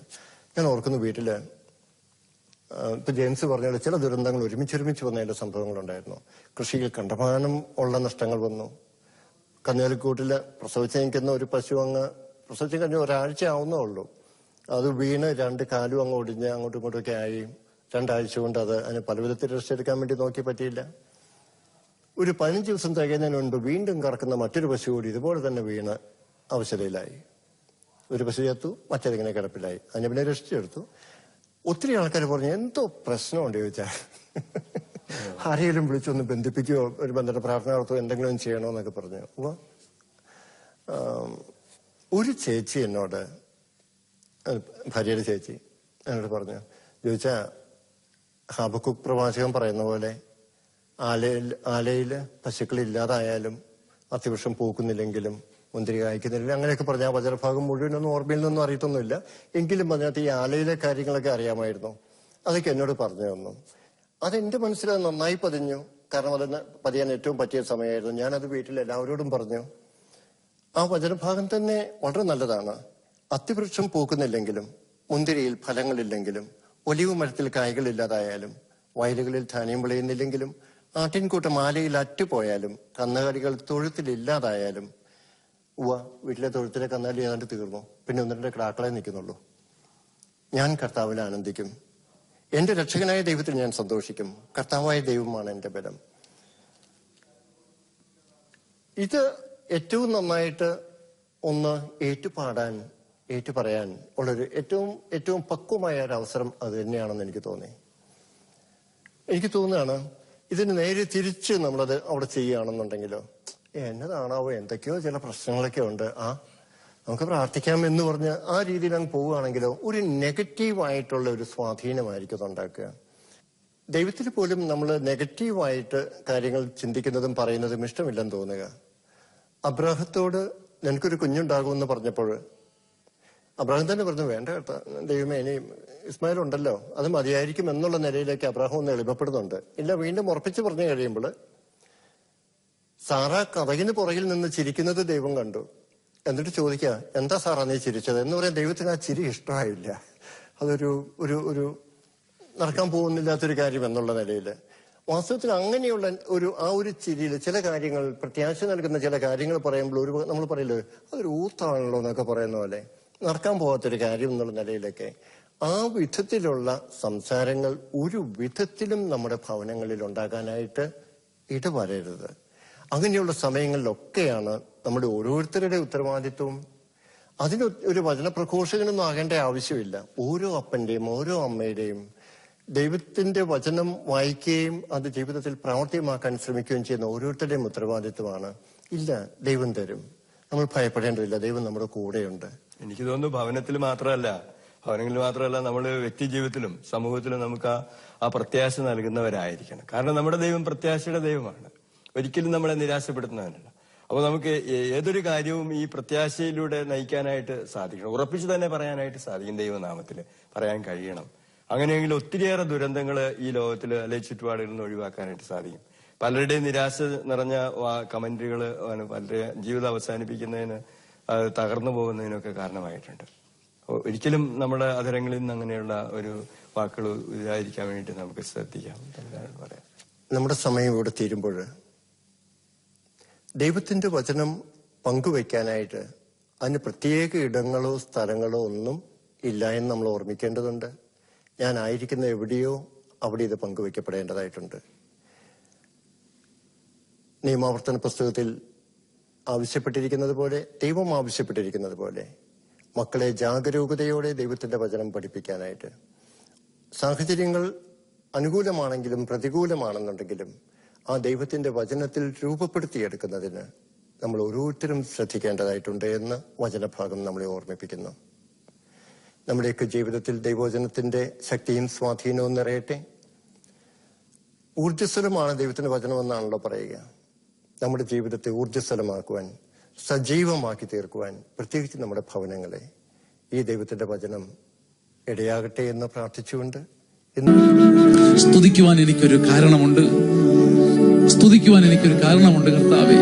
ഞാൻ ഓർക്കുന്നു, വീട്ടില് ഇപ്പൊ ജെയിംസ് പറഞ്ഞ ചില ദുരന്തങ്ങൾ ഒരുമിച്ച് വന്നതിന്റെ സംഭവങ്ങളുണ്ടായിരുന്നു. കൃഷിയിൽ കണ്ടമാനം ഉള്ള നഷ്ടങ്ങൾ വന്നു. കന്നുകാലിക്കൂട്ടില് പ്രസവിച്ച് നിൽക്കുന്ന ഒരു പശു പ്രസവിച്ച് കഴിഞ്ഞ ഒരാഴ്ച ആവുന്നേ ഉള്ളൂ, അത് വീണ് 2 കാലും അങ്ങ് ഒടിഞ്ഞ് അങ്ങോട്ടും ഇങ്ങോട്ടൊക്കെ ആയി. 2 ആഴ്ച കൊണ്ട് അതിന് പല വിധത്തിൽ റെസ്റ്റ് എടുക്കാൻ വേണ്ടി നോക്കി പറ്റിയില്ല. ഒരു 15 ദിവസം തികയുന്നതിന് മുൻപ് വീണ്ടും കറക്കുന്ന മറ്റൊരു പശു കൂടി ഇതുപോലെ തന്നെ വീണ് അവശതയിലായി. ഒരു പശു ചത്തു, മറ്റേതിങ്ങനെ കിടപ്പിലായി. അതിനെ പിന്നെ രക്ഷിച്ചെടുത്തു. ഒത്തിരി ആൾക്കാർ പറഞ്ഞു, എന്തോ പ്രശ്നമുണ്ട് ചോദിച്ചാൽ ആരെങ്കിലും വിളിച്ചൊന്ന് ബന്ധിപ്പിക്കുകയോ ഒരു ബന്ധപ്പെട്ട പ്രാർത്ഥന നടത്തുകയോ എന്തെങ്കിലും ചെയ്യണോ എന്നൊക്കെ പറഞ്ഞു. അപ്പൊ ഒരു ചേച്ചി എന്നോട്, ഭാര്യയുടെ ചേച്ചി എന്നോട് പറഞ്ഞു, ചോദിച്ചാ ഹബക്കുക്ക് പ്രവാചകൻ പറയുന്ന പോലെ ആലയിൽ പശുക്കൾ ഇല്ലാതായാലും അത്തിവൃക്ഷം പൂക്കുന്നില്ലെങ്കിലും മുന്തിരി കായ്ക്കുന്നില്ല അങ്ങനെയൊക്കെ പറഞ്ഞ ആ വചനഭാഗം മുഴുവനൊന്നും ഓർമ്മയിൽ നിന്നും അറിയത്തൊന്നുമില്ല. എങ്കിലും അതിനകത്ത് ഈ ആലയിലെ കാര്യങ്ങളൊക്കെ അറിയാമായിരുന്നു. അതൊക്കെ എന്നോട് പറഞ്ഞു തന്നു. അതെന്റെ മനസ്സിൽ നന്നായി പതിഞ്ഞു. കാരണം അത് പതിയാൻ ഏറ്റവും പറ്റിയ സമയമായിരുന്നു. ഞാനത് വീട്ടിൽ എല്ലാവരോടും പറഞ്ഞു. ആ വചനഭാഗം തന്നെ വളരെ നല്ലതാണ്. അത്തിവൃക്ഷം പൂക്കുന്നില്ലെങ്കിലും മുന്തിരിയിൽ ഫലങ്ങളില്ലെങ്കിലും ഒലിവ് മരത്തിൽ കായ്കളില്ലാതായാലും വയലുകളിൽ ധാന്യം വിളയുന്നില്ലെങ്കിലും ആട്ടിൻകൂട്ടം ആലയിൽ അറ്റുപോയാലും കന്നുകാലികൾ തൊഴുത്തിലില്ലാതായാലും വീട്ടിലെ തൊഴുത്തിലെ കന്നാലി ഏതാണ്ട് തീർന്നു. പിന്നെ 1-2 കിടാക്കളെ നിൽക്കുന്നുള്ളൂ. ഞാൻ കർത്താവിൽ ആനന്ദിക്കും. എന്റെ രക്ഷകനായ ദൈവത്തിൽ ഞാൻ സന്തോഷിക്കും. കർത്താവായ ദൈവമാണ് എന്റെ ബലം. ഇത് ഏറ്റവും നന്നായിട്ട് ഒന്ന് ഏറ്റുപാടാൻ ഏറ്റുപറയാൻ ഉള്ളൊരു ഏറ്റവും പക്വമായ ഒരു അവസരം അത് തന്നെയാണെന്ന് എനിക്ക് തോന്നി. എനിക്ക് തോന്നുകയാണ് ഇതിന് നേരെ തിരിച്ച് നമ്മളത് അവിടെ ചെയ്യുകയാണെന്നുണ്ടെങ്കിലോ എന്നതാണാവോ എന്തൊക്കെയോ ചില പ്രശ്നങ്ങളൊക്കെ ഉണ്ട്, നമുക്ക് പ്രാർത്ഥിക്കാം എന്ന് പറഞ്ഞ് ആ രീതിയിൽ അങ്ങ് പോവുകയാണെങ്കിലോ ഒരു നെഗറ്റീവായിട്ടുള്ള ഒരു സ്വാധീനമായിരിക്കും ഉണ്ടാക്കുക. ദൈവത്തിൽ പോലും നമ്മൾ നെഗറ്റീവായിട്ട് കാര്യങ്ങൾ ചിന്തിക്കുന്നതും പറയുന്നതും ഇഷ്ടമില്ലെന്ന് തോന്നുക. അബ്രാഹത്തോട് നിനക്കൊരു കുഞ്ഞുണ്ടാകുമെന്ന് പറഞ്ഞപ്പോൾ അബ്രാഹം തന്നെ പറഞ്ഞു, വേണ്ട കേട്ടോ ദൈവമേ, ഇനി ഇസ്മായിൽ ഉണ്ടല്ലോ, അത് മതിയായിരിക്കും എന്നുള്ള നിലയിലേക്ക് അബ്രാഹം ഒന്ന് എളിമപ്പെടുന്നുണ്ട്. ഇല്ല, വീണ്ടും ഉറപ്പിച്ച് പറഞ്ഞു കഴിയുമ്പോൾ സാറ കഥകിന് പുറകിൽ നിന്ന് ചിരിക്കുന്നത് ദൈവം കണ്ടു. എന്നിട്ട് ചോദിക്കുക, എന്താ സാറാ നീ ചിരിച്ചത് എന്ന് പറയാൻ ദൈവത്തിന് ആ ചിരി ഇഷ്ടമായില്ല. അതൊരു ഒരു ഒരു നടക്കാൻ പോകുന്നില്ലാത്തൊരു കാര്യം എന്നുള്ള നിലയിൽ വാസ്തവത്തിൽ അങ്ങനെയുള്ള ഒരു ചിരിയിൽ ചില കാര്യങ്ങൾ പ്രത്യാശ നൽകുന്ന ചില കാര്യങ്ങൾ പറയുമ്പോൾ നമ്മൾ പറയില്ലേ അതൊരു ഊത്താണല്ലോ എന്നൊക്കെ പറയുന്ന പോലെ നടക്കാൻ പോകാത്തൊരു കാര്യം എന്നുള്ള നിലയിലൊക്കെ ആ വിധത്തിലുള്ള സംസാരങ്ങൾ ഒരു വിധത്തിലും നമ്മുടെ ഭവനങ്ങളിൽ ഉണ്ടാകാനായിട്ട് ഇടവരരുത്. അങ്ങനെയുള്ള സമയങ്ങളിലൊക്കെയാണ് നമ്മുടെ ഓരോരുത്തരുടെ ഉത്തരവാദിത്വവും. അതിന് ഒരു വചനപ്രഘോഷകനൊന്നും ആകേണ്ട ആവശ്യമില്ല. ഓരോ അപ്പന്റെയും ഓരോ അമ്മയുടെയും ദൈവത്തിന്റെ വചനം വായിക്കുകയും അത് ജീവിതത്തിൽ പ്രാവർത്തികമാക്കാൻ ശ്രമിക്കുകയും ചെയ്യുന്ന ഓരോരുത്തരുടെയും ഉത്തരവാദിത്വമാണ്. ഇല്ല, ദൈവം തരും, നമ്മൾ ഭയപ്പെടേണ്ടതില്ല, ദൈവം നമ്മുടെ കൂടെയുണ്ട്. എനിക്ക് തോന്നുന്നു ഭവനങ്ങളിൽ മാത്രമല്ല നമ്മൾ വ്യക്തി ജീവിതത്തിലും സമൂഹത്തിലും നമുക്ക് ആ പ്രത്യാശ നൽകുന്നവരായിരിക്കണം. കാരണം നമ്മുടെ ദൈവം പ്രത്യാശയുടെ ദൈവമാണ്, ഒരിക്കലും നമ്മളെ നിരാശപ്പെടുത്തുന്നവനല്ല. അപ്പൊ നമുക്ക് ഏതൊരു കാര്യവും ഈ പ്രത്യാശയിലൂടെ നയിക്കാനായിട്ട് സാധിക്കണം, ഉറപ്പിച്ചു തന്നെ പറയാനായിട്ട് സാധിക്കും. ദൈവനാമത്തിൽ പറയാൻ കഴിയണം. അങ്ങനെയെങ്കിൽ ഒത്തിരിയേറെ ദുരന്തങ്ങൾ ഈ ലോകത്തിൽ അല്ലെങ്കിൽ ചുറ്റുപാടുകളിൽ നിന്ന് ഒഴിവാക്കാനായിട്ട് സാധിക്കും. പലരുടെയും നിരാശ നിറഞ്ഞ കമന്റുകൾ പലരുടെ ജീവിതം അവസാനിപ്പിക്കുന്നതിന് തകർന്നു പോകുന്നതിനൊക്കെ കാരണമായിട്ടുണ്ട്. ഒരിക്കലും നമ്മുടെ അധരങ്ങളിൽ നിന്ന് അങ്ങനെയുള്ള ഒരു വാക്കുകൾ ഇതായിരിക്കാൻ വേണ്ടി നമുക്ക് ശ്രദ്ധിക്കാം. പറയാം, നമ്മുടെ സമയം ഇവിടെ തീരുമ്പോൾ ദൈവത്തിന്റെ വചനം പങ്കുവെക്കാനായിട്ട് അതിന് പ്രത്യേക ഇടങ്ങളോ സ്ഥലങ്ങളോ ഒന്നും ഇല്ല എന്ന് നമ്മൾ ഓർമ്മിക്കേണ്ടതുണ്ട്. ഞാൻ ആയിരിക്കുന്ന എവിടെയോ അവിടെ ഇത് പങ്കുവെക്കപ്പെടേണ്ടതായിട്ടുണ്ട്. നിയമാവർത്തന പുസ്തകത്തിൽ ആവശ്യപ്പെട്ടിരിക്കുന്നത് പോലെ, ദൈവം ആവശ്യപ്പെട്ടിരിക്കുന്നത് പോലെ മക്കളെ ജാഗരൂകതയോടെ ദൈവത്തിന്റെ വചനം പഠിപ്പിക്കാനായിട്ട്, സാഹചര്യങ്ങൾ അനുകൂലമാണെങ്കിലും പ്രതികൂലമാണെന്നുണ്ടെങ്കിലും ആ ദൈവത്തിന്റെ വചനത്തിൽ രൂപപ്പെടുത്തിയെടുക്കുന്നതിന് നമ്മൾ ഓരോരുത്തരും ശ്രദ്ധിക്കേണ്ടതായിട്ടുണ്ട് എന്ന് വചനഭാഗം നമ്മളെ ഓർമ്മിപ്പിക്കുന്നു. നമ്മുടെയൊക്കെ ജീവിതത്തിൽ ദൈവവചനത്തിന്റെ ശക്തിയും സ്വാധീനവും നിറയട്ടെ. ഊർജ്ജസ്വലമാണ് ദൈവത്തിന്റെ വചനമെന്നാണല്ലോ പറയുക. നമ്മുടെ ജീവിതത്തെ ഊർജ്ജസ്വലമാക്കുവാൻ, സജീവമാക്കി തീർക്കുവാൻ, പ്രത്യേകിച്ച് നമ്മുടെ ഭവനങ്ങളെ ഈ ദൈവത്തിന്റെ വചനം ഇടയാകട്ടെ എന്ന് പ്രാർത്ഥിച്ചുകൊണ്ട് സ്തുതിക്കുവാൻ എനിക്കൊരു കാരണമുണ്ട്, കർത്താവേ.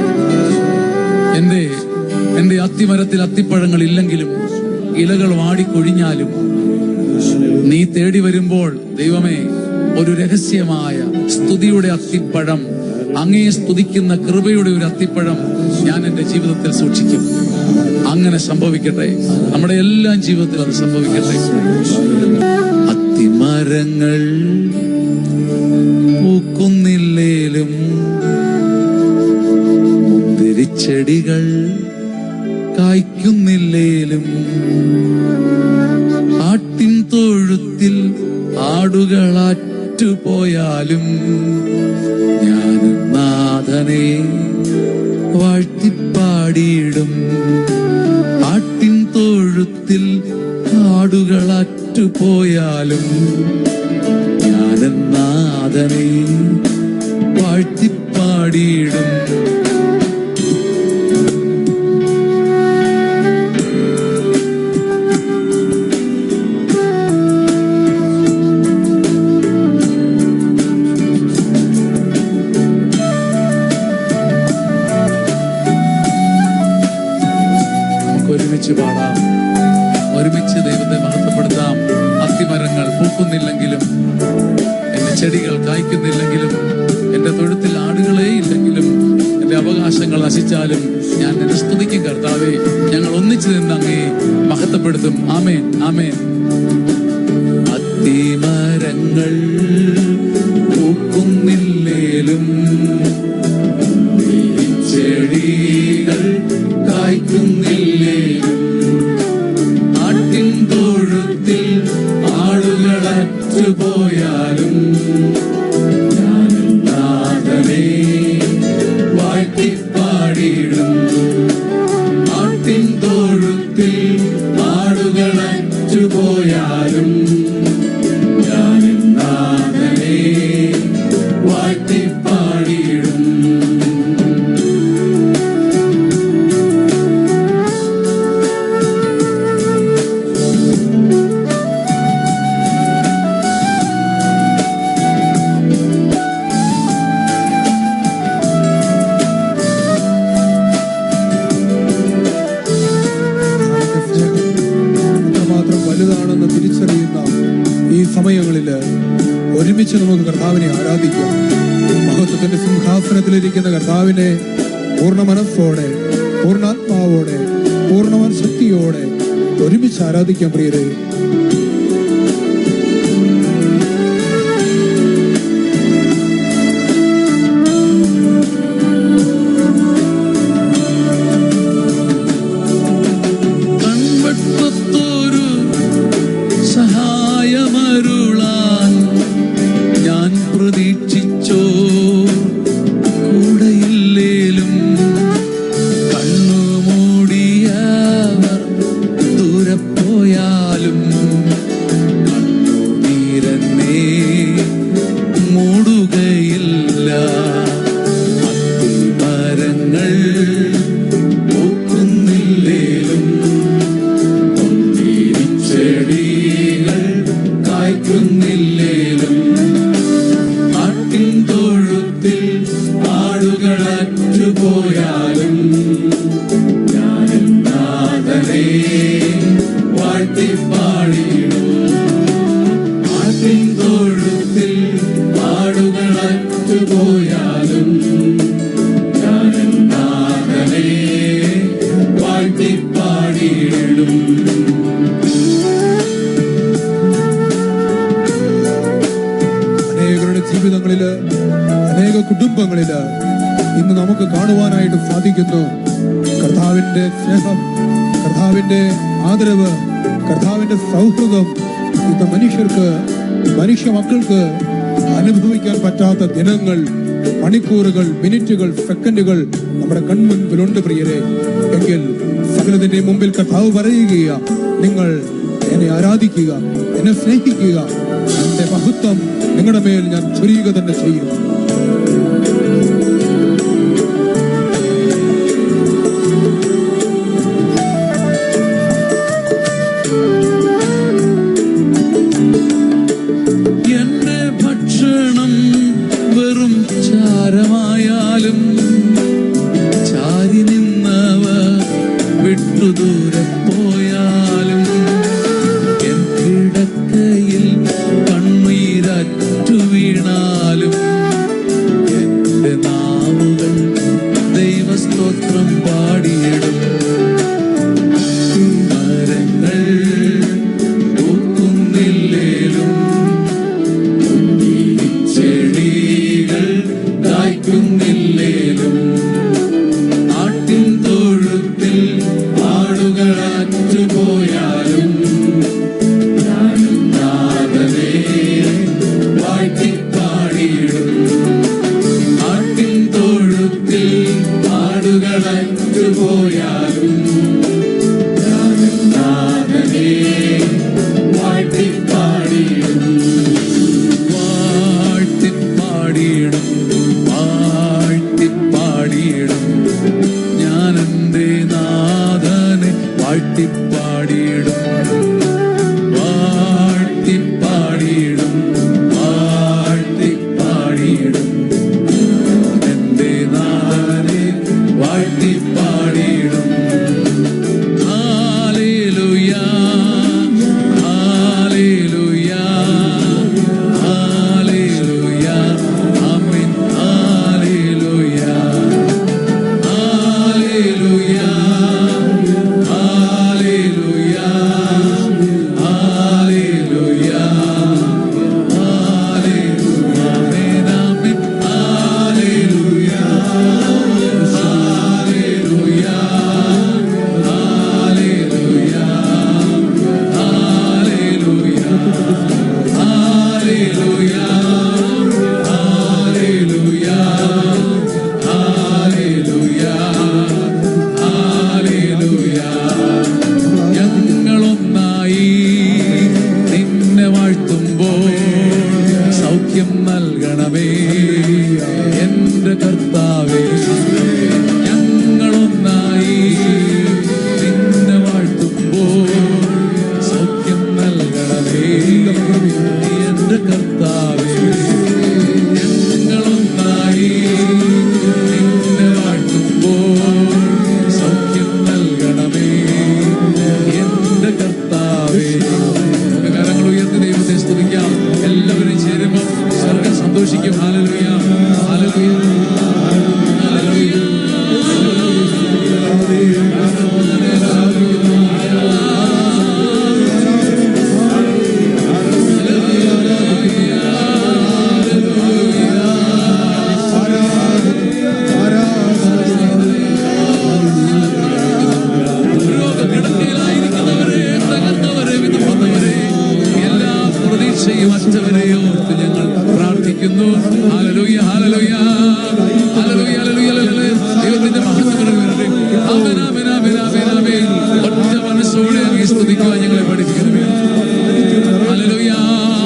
എന്റെ അത്തിമരത്തിൽ അത്തിപ്പഴങ്ങൾ ഇല്ലെങ്കിലും ഇലകൾ വാടിക്കൊഴിഞ്ഞാലും നീ തേടി വരുമ്പോൾ ദൈവമേ ഒരു രഹസ്യമായ സ്തുതിയുടെ അത്തിപ്പഴം, അങ്ങേ സ്തുതിക്കുന്ന കൃപയുടെ ഒരു അത്തിപ്പഴം ഞാൻ എന്റെ ജീവിതത്തിൽ സൂക്ഷിക്കും. അങ്ങനെ സംഭവിക്കട്ടെ, നമ്മുടെ എല്ലാ ജീവിതത്തിലും അത് സംഭവിക്കട്ടെ. അത്തിമരങ്ങൾ പൂക്കുന്നില്ലേലും മുന്തിരിച്ചെടികൾ കായ്ക്കുന്നില്ലേലും ആട്ടിൻ തൊഴുത്തിൽ ആടുകളാറ്റുപോയാലും ഞാൻ നാഥനെ വാഴ്ത്തിപ്പാടിയിടും. ആട്ടിൻ തൊഴുത്തിൽ ആടുകളാറ്റുപോയാലും ഞാൻ നാഥനെ വാഴ്ത്തിപ്പാടിയിടും. ഒരുമിച്ച് പാടാം, ഒരുമിച്ച് ദൈവത്തെ മഹത്വപ്പെടുത്താം. അത്തിമരങ്ങൾ പൂക്കുന്നില്ലെങ്കിലും, എന്റെ ചെടികൾ കായ്ക്കുന്നില്ലെങ്കിലും, എന്റെ തൊഴുത്തിൽ ആടുകളേ ഇല്ലെങ്കിലും, എന്റെ അവകാശങ്ങൾ നശിച്ചാലും ഞാൻ നിന്നെ സ്തുതിക്കും കർത്താവേ. ഞങ്ങൾ ഒന്നിച്ചു നിന്ന് അങ്ങേ മഹത്വപ്പെടുത്തും. ആമേൻ, ആമേൻ. അത്തിമരങ്ങൾ പൂക്കുന്നില്ലേലും, ചെടികൾ കായ്ക്കുന്നില്ലേലും, ആട്ടിൻ തൊഴുത്തിൽ ആളുകൾ അറ്റുപോയാലും, ഞാൻ നാഥനെ വാഴ്ത്തിപ്പാടിയിടും. ആട്ടിൻ തൊഴുത്തിൽ ആടുകൾ അറ്റുപോയാലും, ഞാൻ നാഥനെ വാഴ്ത്തിപ്പാടിയിടും. വലുതാണെന്ന് തിരിച്ചറിയുന്ന ഈ സമയങ്ങളിൽ ഒരുമിച്ച് നമുക്ക് കർത്താവിനെ ആരാധിക്കാം. മഹത്വത്തിന്റെ സിംഹാസനത്തിലിരിക്കുന്ന കർത്താവിനെ പൂർണ്ണ മനസ്സോടെ, പൂർണ്ണാത്മാവോടെ, പൂർണ്ണ ശക്തിയോടെ ഒരുമിച്ച് ആരാധിക്കാം പ്രിയരെ. സഹായമരുളാൻ ഞാൻ പ്രതീക്ഷിച്ചോ, കൂടെയില്ലേലും കണ്ണുമൂടിയവർ ദൂരെ പോയാലും, കണ്ണുനീരെന്നെ മൂടുകയില്ല. അത്തിമരങ്ങൾ പൂക്കുന്നില്ലേലും, ചെടികൾ കായ്ക്കുന്നില്ലേലും, ആട്ടിൻ തൊഴുത്തിൽ ആടുകൾ അറ്റുപോയാലും, ഞാൻ നാഥനെ വാഴ്ത്തിപ്പാടിയിടും. ആട്ടിൻ തൊഴുത്തിൽ ആടുകൾ അറ്റുപോയാലും, ഞാൻ നാഥനെ വാഴ്ത്തിപ്പാടിയിടും. ജീവിതങ്ങളില്, അനേക കുടുംബങ്ങളില് ഇന്ന് നമുക്ക് കാണുവാനായിട്ട് സാധിക്കുന്നു കർത്താവിന്റെ സ്നേഹം, കർത്താവിന്റെ ആദരവ്, കർത്താവിന്റെ സൗഹൃദം. ഇന്ന് മനുഷ്യ മക്കൾക്ക് അനുഭവിക്കാൻ പറ്റാത്ത ദിനങ്ങൾ, മണിക്കൂറുകൾ, മിനിറ്റുകൾ, സെക്കൻഡുകൾ നമ്മുടെ കൺമുൻപിലുണ്ട് പ്രിയരെ. എങ്കിൽ സകലത്തിന്റെ മുമ്പിൽ കർത്താവ് പറയുക, നിങ്ങൾ എന്നെ ആരാധിക്കുക, എന്നെ സ്നേഹിക്കുക, എന്റെ മഹത്വം നിങ്ങളുടെ മേൽ ഞാൻ ചൊരിയുക തന്നെ ചെയ്യും. എന്റെ ഭക്ഷണം വെറും ചാരമായാലും, ചാരി നിന്നവർ വിട്ടു ദൂരെ പോയാലും, എൻ കിടക്കയിൽ കണ്ണീരറ്റു വീണാലും, എന്റെ നാവുകൾ ദൈവസ്തോത്രം പാടിയിടും. മരങ്ങൾ പൂക്കുന്നില്ലേലും, ചെടികൾ കായ്ക്കുന്നില്ലേലും, ആട്ടിൻ തൊഴുത്തിൽ ആടുകൾ മരിച്ചവരെ ഓർത്ത് ഞങ്ങൾ പ്രാർത്ഥിക്കുന്നു. ഹല്ലേലൂയ, ഹല്ലേലൂയ, ഹല്ലേലൂയ, ഹല്ലേലൂയ, ഹല്ലേലൂയ. ദൈവത്തിന്റെ മഹത്വം വരട്ടെ. ആമേൻ, ആമേൻ, ആമേൻ, ആമേൻ, ആമേൻ. ഒറ്റ മനസ്സോടെ അങ്ങേ സ്തുതിക്കുവാൻ ഞങ്ങളെ പഠിപ്പിക്കുന്നു. ഹല്ലേലൂയ.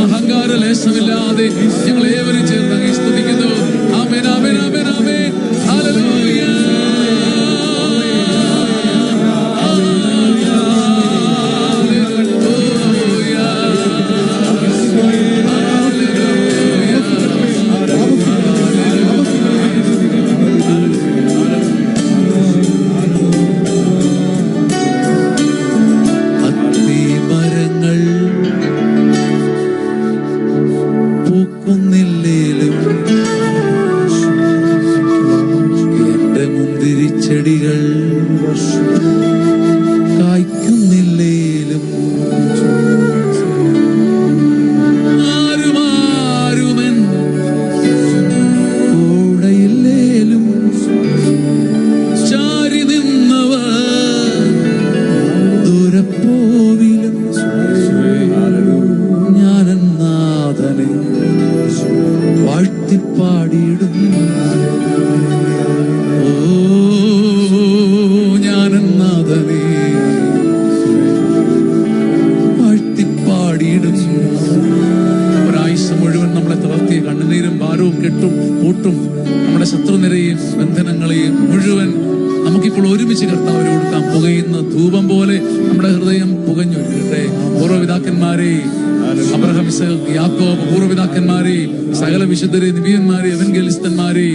അഹങ്കാര ലേശമില്ലാതെ ഞങ്ങൾ ഏവരും ചേർന്ന് അങ്ങേ സ്തുതിക്കുന്നു. ആമേൻ, ആമേൻ, ആമേൻ, ആമേൻ. ഹല്ലേലൂയ. ചെടികൾ കായ്ക്കുന്നില്ലേലും ആരുമാരുമൻ കൂടെയില്ലേലും ചാരി നിന്നവർ ദൂരപ്പോവിലും ഞാനെന്നാഥനെ വാഴ്ത്തിപ്പാടിയിടും. ഒരാഴ്ച മുഴുവൻ നമ്മളെ തളർത്തിയ കണ്ണുനീരും ഭാരവും കെട്ടും കൂട്ടും നമ്മുടെ ശത്രുനിരയും ബന്ധനങ്ങളെയും മുഴുവൻ നമുക്കിപ്പോൾ ഒരുമിച്ച് കർത്താവിന് കൊടുക്കാം. പുകയുന്ന ധൂപം പോലെ നമ്മുടെ ഹൃദയം പുകഞ്ഞൊരുക്കട്ടെ. പൂർവ്വപിതാക്കന്മാരെ, അബ്രഹാം, ഇസ്ഹാക്ക്, യാക്കോബ്, പൂർവ്വപിതാക്കന്മാരെ, സകല വിശുദ്ധരെ, നിബിയന്മാരെ, എവൻഗേലിസ്തന്മാരെ,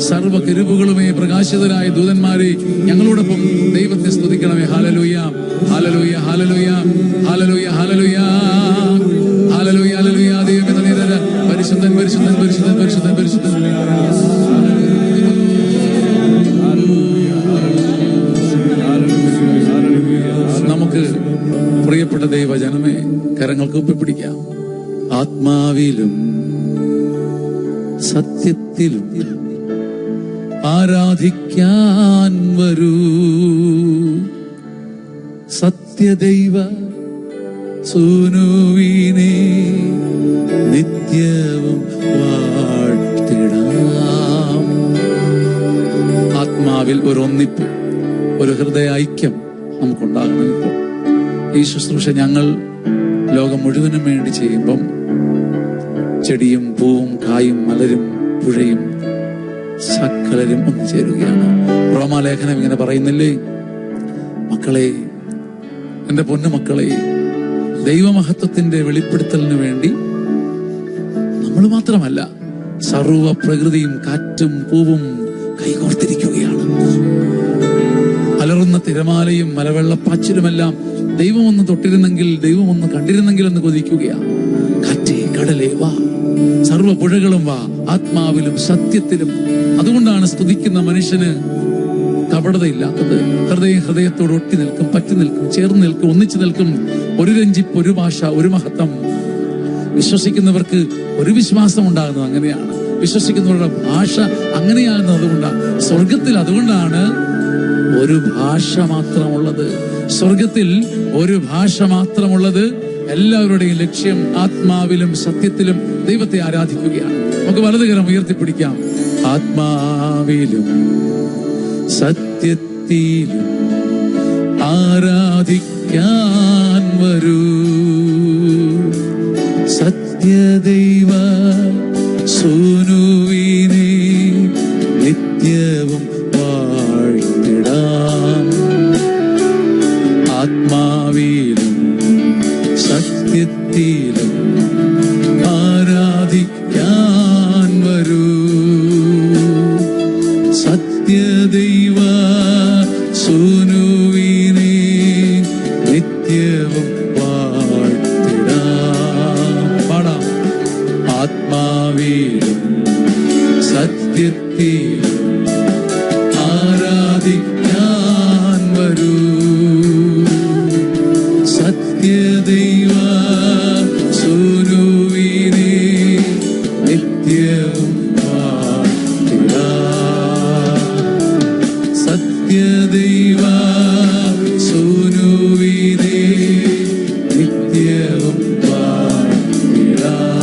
സർവ്വ കെരൂബുകളുമേ, പ്രകാശിതരായ ദൂതന്മാരെ, ഞങ്ങളോടൊപ്പം ദൈവത്തെ സ്തുതിക്കണമേ. ഹല്ലേലൂയ, ഹല്ലേലൂയ, ഹല്ലേലൂയ, ഹല്ലേലൂയ, ഹല്ലേലൂയ, ഹല്ലേലൂയ, ഹല്ലേലൂയ. ദൈവമേ നന്ദി. പരിശുദ്ധൻ, പരിശുദ്ധൻ, പരിശുദ്ധൻ, പരിശുദ്ധൻ, പരിശുദ്ധൻ. നമുക്ക് പ്രിയപ്പെട്ട ദൈവജനമേ കരങ്ങൾക്ക് ഒപ്പിപ്പിടിക്കാം. ആത്മാവിലും സത്യത്തിലും ആരാധിക്കാൻ വരൂ, സത്യദൈവ സൂനുവിനെ നിത്യവും വാഴ്ത്തിടാം. ആത്മാവിൽ ഒരു ഒന്നിപ്പ്, ഒരു ഹൃദയ ഐക്യം നമുക്കുണ്ടാകണം. ഇപ്പോൾ ഈ ശുശ്രൂഷ ഞങ്ങൾ ലോകം മുഴുവനും വേണ്ടി ചെയ്യുമ്പം ചെടിയും പൂവും കായും മലരും പുഴയും സകലരും ഒന്നു ചേരുകയാണ്. റോമാലേഖനം ഇങ്ങനെ പറയുന്നില്ലേ, മക്കളെ, എന്റെ പൊന്നു മക്കളെ, ദൈവമഹത്വത്തിന്റെ വെളിപ്പെടുത്തലിന് വേണ്ടി നമ്മൾ മാത്രമല്ല, സർവ പ്രകൃതിയും കാറ്റും പൂവും കൈകോർത്തിരിക്കുകയാണ്. അലറുന്ന തിരമാലയും മലവെള്ളപ്പാച്ചിലുമെല്ലാം ദൈവം ഒന്ന് തൊട്ടിരുന്നെങ്കിൽ, ദൈവം ഒന്ന് കണ്ടിരുന്നെങ്കിൽ എന്ന് കൊതിക്കുകയാണ്. കാറ്റേ, കടലേ വാ, സർവ പുഴകളും വാ, ആത്മാവിലും സത്യത്തിലും. അതുകൊണ്ടാണ് സ്തുതിക്കുന്ന മനുഷ്യന് കപടതയില്ലാത്തത്. ഹൃദയത്തോട് ഒട്ടി നിൽക്കും, പറ്റി നിൽക്കും, ചേർന്ന് നിൽക്കും, ഒന്നിച്ചു നിൽക്കും. ഒരു രഞ്ജിപ്പ്, ഒരു ഭാഷ, ഒരു മഹത്വം. വിശ്വസിക്കുന്നവർക്ക് ഒരു വിശ്വാസം ഉണ്ടാകുന്നത് അങ്ങനെയാണ്. വിശ്വസിക്കുന്നവരുടെ ഭാഷ അങ്ങനെയാകുന്നത് അതുകൊണ്ടാണ്. സ്വർഗത്തിൽ അതുകൊണ്ടാണ് ഒരു ഭാഷ മാത്രമുള്ളത്. സ്വർഗത്തിൽ ഒരു ഭാഷ മാത്രമുള്ളത്. എല്ലാവരുടെയും ലക്ഷ്യം ആത്മാവിലും സത്യത്തിലും ദൈവത്തെ ആരാധിക്കുകയാണ്. നമുക്ക് വലതുകരം ഉയർത്തിപ്പിടിക്കാം. ആത്മാവിലും സത്യത്തിലും ആരാധിക്കാൻ വരൂ, സത്യദൈവ സൂനുവിനെ നിത്യവും വാഴ്ത്തിടാം. ആത്മാവിലും സത്യത്തിലും ആരാധിക്കാൻ വരൂ, സത്യദൈവ സൂനുവിനെ നിത്യവും വാഴ്ത്തിടാം. പാടാം. ആത്മാവിലും സത്യത്തിലും ആരാധിക്കാൻ വരൂ, സത്യദൈവ സൂനുവിനെ നിത്യവും വാഴ്ത്തിടാം. സത്യദൈവ സൂനുവിനെ നിത്യവും വാഴ്ത്തിടാം.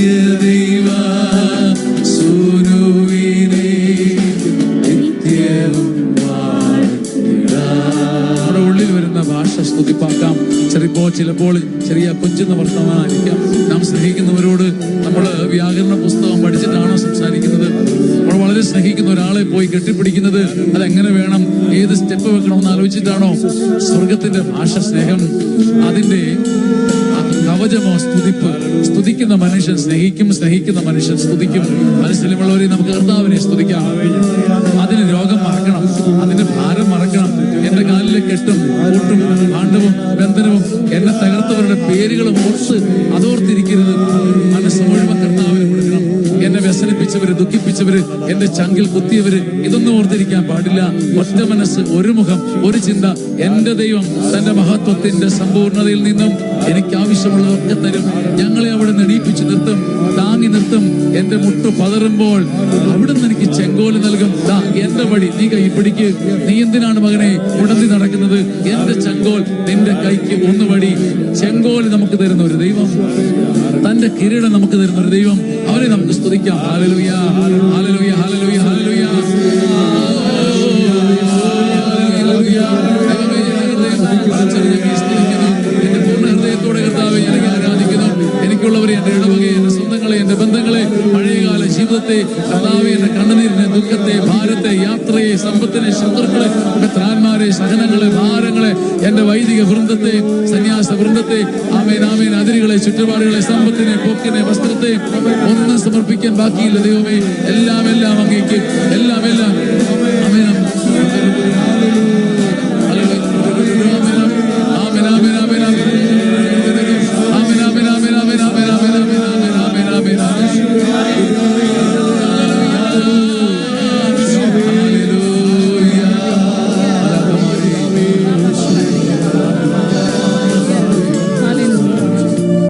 നിത്യദൈവ സൂനുവിനെ നിത്യവും നമ്മുടെ ഉള്ളിൽ വരുന്ന ഭാഷ സ്തുതിപ്പാക്കാം. ചിലപ്പോൾ ചെറിയ കൊഞ്ചുന്ന വർത്തമാനായിരിക്കാം. നാം സ്നേഹിക്കുന്നവരോട് നമ്മൾ വ്യാകരണ പുസ്തകം പഠിച്ചിട്ടാണോ സംസാരിക്കുന്നത്? നമ്മൾ വളരെ സ്നേഹിക്കുന്ന ഒരാളെ പോയി കെട്ടിപ്പിടിക്കുന്നത് അതെങ്ങനെ വേണം, ഏത് സ്റ്റെപ്പ് വെക്കണമെന്ന് ആലോചിച്ചിട്ടാണോ? സ്വർഗത്തിന്റെ ഭാഷ സ്നേഹം, അതിന്റെ കവചമോ സ്തുതിപ്പ്. സ്തുതിക്കുന്ന മനുഷ്യൻ സ്നേഹിക്കും, സ്നേഹിക്കുന്ന മനുഷ്യൻ സ്തുതിക്കും. മനസ്സിലുള്ളവരെ നമുക്ക് കർത്താവിനെ സ്തുതിക്കാം. അതിന് രോഗം മറക്കണം, അതിന്റെ ഭാരം മറക്കണം. എന്റെ കാലിലെ കെട്ടും കൂട്ടും പാണ്ഡവും ബന്ധനവും എന്നെ തകർത്തവരുടെ പേരുകളും അതോർത്തിരിക്കരുത്. മനസ്സ് മുഴുവൻ കർത്താവിന് കൊടുക്കണം. എന്നെ വ്യസനിപ്പിച്ചവര്, ദുഃഖിപ്പിച്ചവര്, എന്റെ ചങ്കിൽ കുത്തിയവര്, ഇതൊന്നും ഓർത്തിരിക്കാൻ പാടില്ല. ഒറ്റ മനസ്സ്, ഒരു മുഖം, ഒരു ചിന്ത. എന്റെ ദൈവം തന്റെ മഹത്വത്തിന്റെ സമ്പൂർണതയിൽ നിന്നും എനിക്ക് ആവശ്യമുള്ളതൊക്കെ തരും. ഞങ്ങളെ അവിടെ നെടിയിപ്പിച്ചു നിർത്തും, താങ്ങി നിർത്തും. എന്റെ മുട്ടു പതറുമ്പോൾ അവിടുന്ന് എനിക്ക് ചെങ്കോല് നൽകും. എന്റെ വഴി നീ കൈ പിടിക്ക്. നീ എന്തിനാണ് മകനെ ഉടന്തി നടക്കുന്നത്? എന്റെ ചെങ്കോൽ നിന്റെ കൈക്ക് ഒന്ന് വടി. ചെങ്കോല് നമുക്ക് തരുന്ന ഒരു ദൈവം, തന്റെ കിരീടം നമുക്ക് തരുന്ന ഒരു ദൈവം, അവനെ നമുക്ക് സ്തുതിക്കാം. ഹല്ലേലൂയ, ഹല്ലേലൂയ, ഹല്ലേലൂയ, ഹല്ലേലൂയ. എന്റെ പൂർണ്ണ ഹൃദയത്തോടെ കർത്താവേ ഞാൻ ആരാധിക്കുന്നു. എനിക്കുള്ളവരെ, എന്റെ ഇടവകയെ, എന്റെ സ്വന്തങ്ങളെ, എന്റെ ബന്ധങ്ങളെ, പഴയകാല ജീവിതത്തെ, കർത്താവേ എന്റെ കണ്ണുനീരിനെ, ദുഃഖത്തെ, ഭാരത്തെ, യാത്രയെ, സമ്പത്തിനെ, ശത്രുക്കളെ, മിത്രാന്മാരെ, സഹനങ്ങളെ, ഭാരങ്ങളെ, എന്റെ വൈദിക വൃന്ദത്തെ, സന്യാസ വൃന്ദത്തെ, ആമേൻ ആമേൻ, അതിരുകളെ, ചുറ്റുപാടുകളെ, സമ്പത്തിനെ, പോക്കിനെ, വസ്ത്രത്തെ ഒന്നും സമർപ്പിക്കാൻ ബാക്കിയില്ല ദൈവമേ. എല്ലാം അങ്ങേക്ക്, എല്ലാം ആമേൻ.